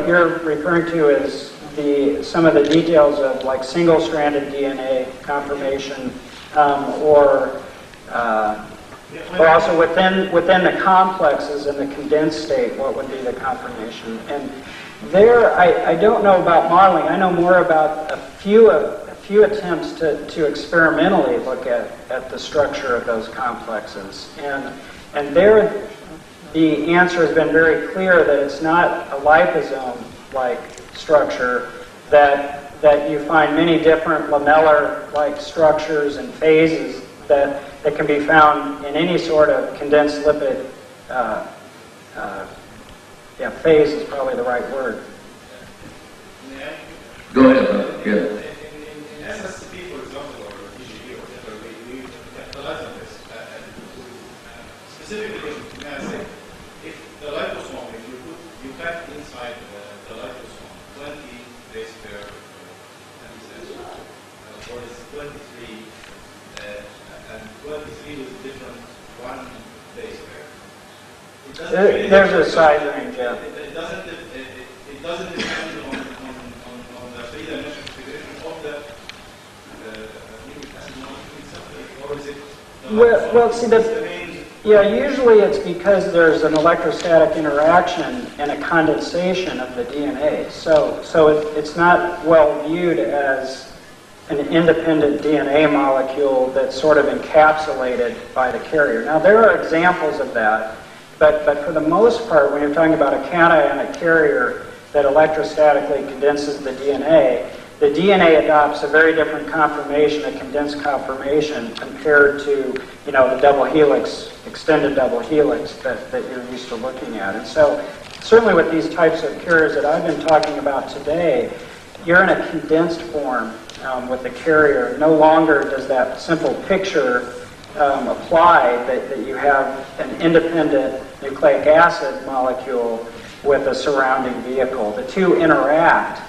what you're referring to is some of the details of like single-stranded DNA conformation, or also within the complexes in the condensed state, what would be the conformation? And there, I don't know about modeling. I know more about a few attempts to experimentally look at the structure of those complexes, and there the answer has been very clear that it's not a liposome-like structure, that you find many different lamellar-like structures and phases that can be found in any sort of condensed lipid. Phase is probably the right word. Go ahead. Yeah. In SSCP, for example, or TGP, or whatever, we capitalize on this. Specifically, may I say, if the liposome, if you pack inside the liposome 20 base pair or is 23 and 23 with different one base pair. There's a size range, yeah. It doesn't depend on the three-dimensional configuration of the nucleic acid molecule itself, or is it? Well, see, usually it's because there's an electrostatic interaction and a condensation of the DNA. So it's not well viewed as an independent DNA molecule that's sort of encapsulated by the carrier. Now, there are examples of that, but for the most part, when you're talking about a cationic carrier that electrostatically condenses the DNA adopts a very different conformation, a condensed conformation, compared to, the double helix, extended double helix that you're used to looking at. And so, certainly with these types of carriers that I've been talking about today, you're in a condensed form with the carrier. No longer does that simple picture apply that you have an independent nucleic acid molecule with a surrounding vehicle. The two interact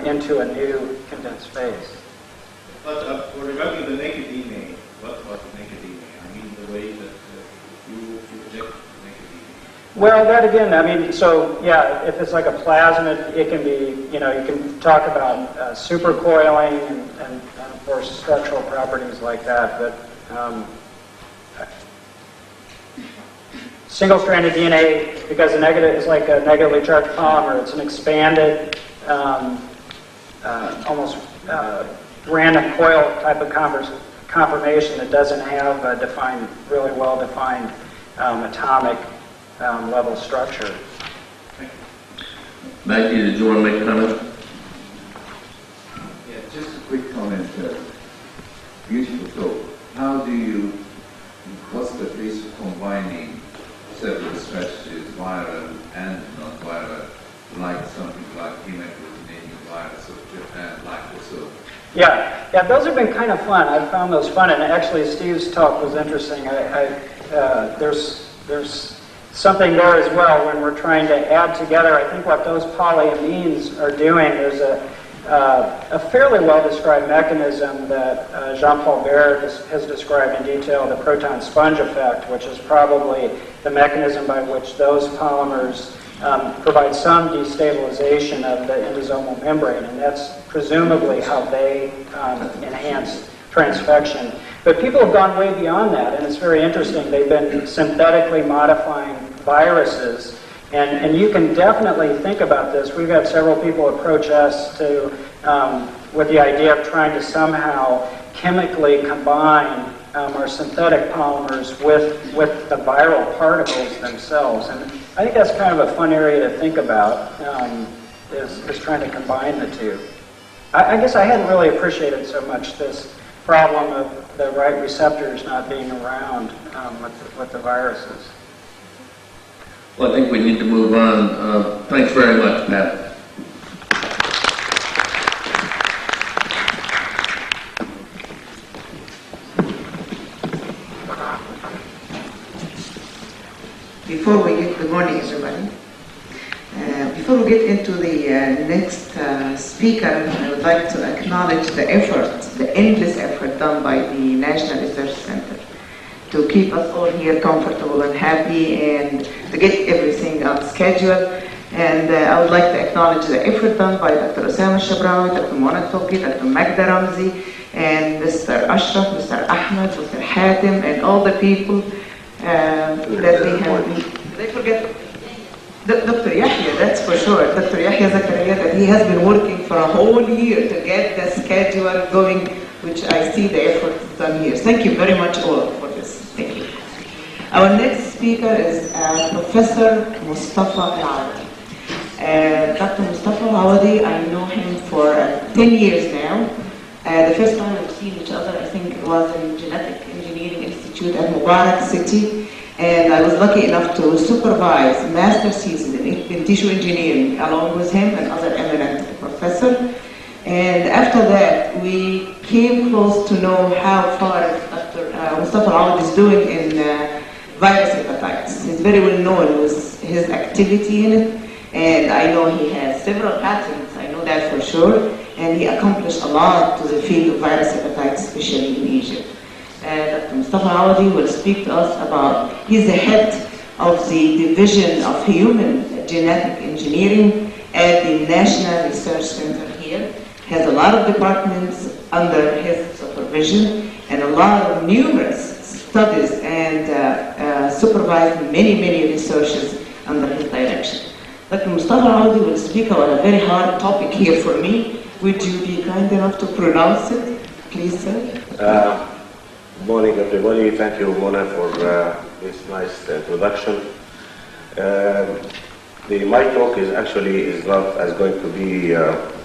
into a new condensed phase. But regarding the naked DNA, what about the naked DNA? I mean, the way that you project naked DNA. Well, that again, so yeah, if it's like a plasmid, it can be, you can talk about supercoiling and of course structural properties like that, but single-stranded DNA, because it's like a negatively charged polymer, it's an expanded, almost random coil type of conformation that doesn't have a really well-defined atomic level structure. Maggie, did you want to make a comment? Yeah, just a quick comment. Beautiful talk. What's the case of combining several strategies, viral and non-viral, like something like hemagglutinating virus of Japan, like also? Yeah, those have been kind of fun. I found those fun, and actually Steve's talk was interesting. There's something there as well when we're trying to add together. I think what those polyamines are doing, there's a fairly well-described mechanism that Jean-Paul Baird has described in detail, the proton sponge effect, which is probably the mechanism by which those polymers provide some destabilization of the endosomal membrane, and that's presumably how they enhance transfection. But people have gone way beyond that, and it's very interesting. They've been synthetically modifying viruses, and you can definitely think about this. We've had several people approach us with the idea of trying to somehow chemically combine our synthetic polymers with the viral particles themselves. And I think that's kind of a fun area to think about, is trying to combine the two. I guess I hadn't really appreciated so much this problem of the right receptors not being around with the viruses. Well, I think we need to move on. Thanks very much, Pat. Good morning, everybody. Before we get into the next speaker, I would like to acknowledge the effort, the endless effort done by the National Research Center to keep us all here comfortable and happy and to get everything on schedule. And I would like to acknowledge the effort done by Dr. Osama Shabrawi, Dr. Mona Toki, Dr. Magda Ramzi, and Mr. Ashraf, Mr. Ahmed, Dr. Hatem, and all the people that they have been. Did I forget? Dr. Yahya, that's for sure. Dr. Yahya Zakaria, that he has been working for a whole year to get the schedule going, which I see the effort done here. Thank you very much all for this. Thank you. Our next speaker is Professor Mustafa Al-Awadi. Dr. Mustafa Al-Awadi, I know him for 10 years now. The first time we've seen each other, I think, was in Genetic Engineering Institute at Mubarak City. And I was lucky enough to supervise master's thesis in tissue engineering along with him and other eminent professors. And after that, we came close to know how far Dr. Mustafa Al-Awadi is doing in virus hepatitis. He's very well known with his activity in it, and I know he has several patents, I know that for sure, and he accomplished a lot to the field of virus hepatitis, especially in Egypt. Dr. Mustafa Al-Awadi will speak to us about, he's the head of the Division of Human Genetic Engineering at the National Research Center here. He has a lot of departments under his supervision and a lot of numerous studies and supervised many researchers under his direction. Dr. Mustafa Al-Awadi will speak about a very hard topic here for me. Would you be kind enough to pronounce it, please, sir? Good morning, everybody. Thank you, Mona, for this nice introduction. My talk is going to be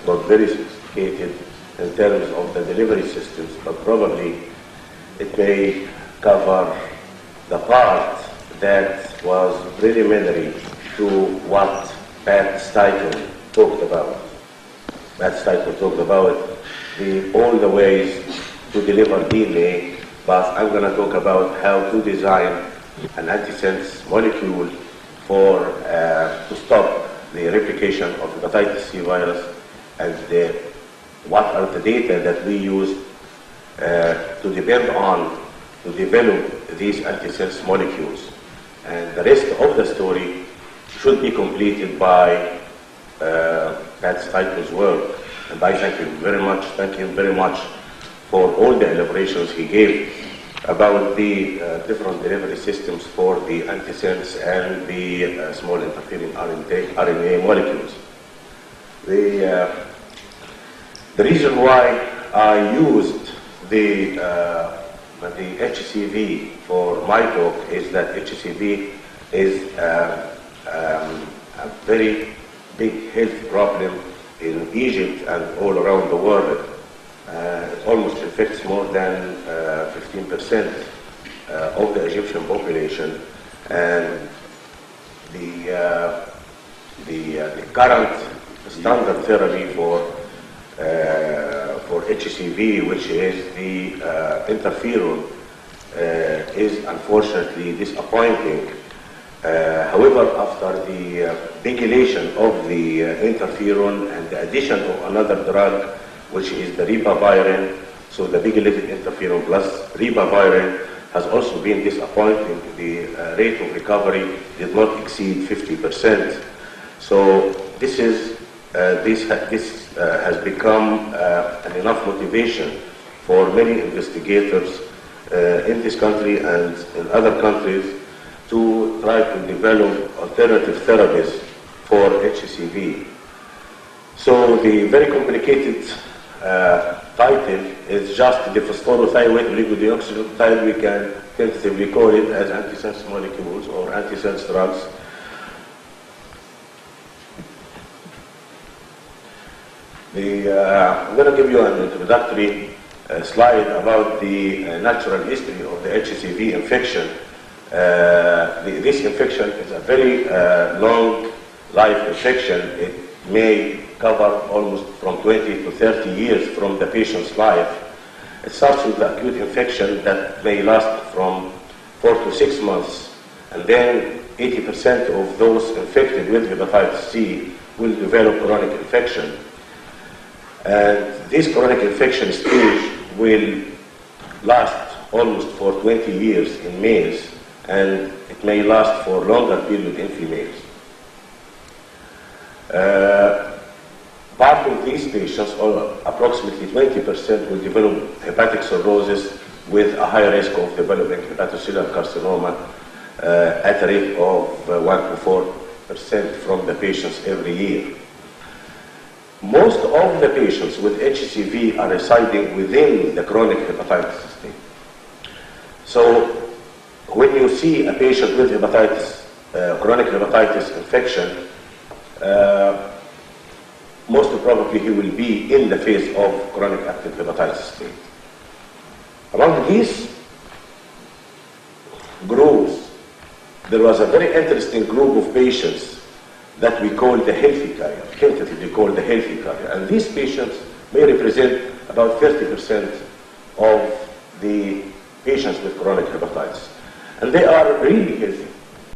not very sophisticated in terms of the delivery systems, but probably it may cover the part that was preliminary to what Pat's title talked about. Pat's title talked about all the ways to deliver DNA, but I'm going to talk about how to design an antisense molecule to stop the replication of hepatitis C virus, and what are the data that we use to depend on to develop these antisense molecules. And the rest of the story should be completed by Pat's title's work. And I thank him very much for all the elaborations he gave about the different delivery systems for the antisense and the small interfering RNA molecules. The reason why I used the HCV for my talk is that HCV is a very big health problem in Egypt and all around the world. It almost affects more than 15% of the Egyptian population, and the current standard therapy for HCV, which is the interferon, is unfortunately disappointing. However, after the pegylation of the interferon and the addition of another drug, which is the ribavirin, so the pegylated interferon plus ribavirin has also been disappointing. The rate of recovery did not exceed 50%. So this has become an enough motivation for many investigators in this country and in other countries to try to develop alternative therapies for HCV. So the very complicated title is just the phosphorothioate oligodeoxynucleotide. We can tentatively call it as antisense molecules or antisense drugs. I'm going to give you an introductory slide about the natural history of the HCV infection. This infection is a very long life infection. It may cover almost from 20 to 30 years from the patient's life. It starts with the acute infection that may last from 4 to 6 months, and then 80% of those infected with hepatitis C will develop chronic infection. And this chronic infection stage will last almost for 20 years in males, and it may last for longer period in females. Part of these patients, or approximately 20%, will develop hepatic cirrhosis with a high risk of developing hepatocellular carcinoma at a rate of 1 to 4% from the patients every year. Most of the patients with HCV are residing within the chronic hepatitis state. So when you see a patient with hepatitis, chronic hepatitis infection, most probably he will be in the phase of chronic active hepatitis state. Among these groups, there was a very interesting group of patients that we call the healthy carrier, tentatively called the healthy carrier. And these patients may represent about 30% of the patients with chronic hepatitis. And they are really healthy.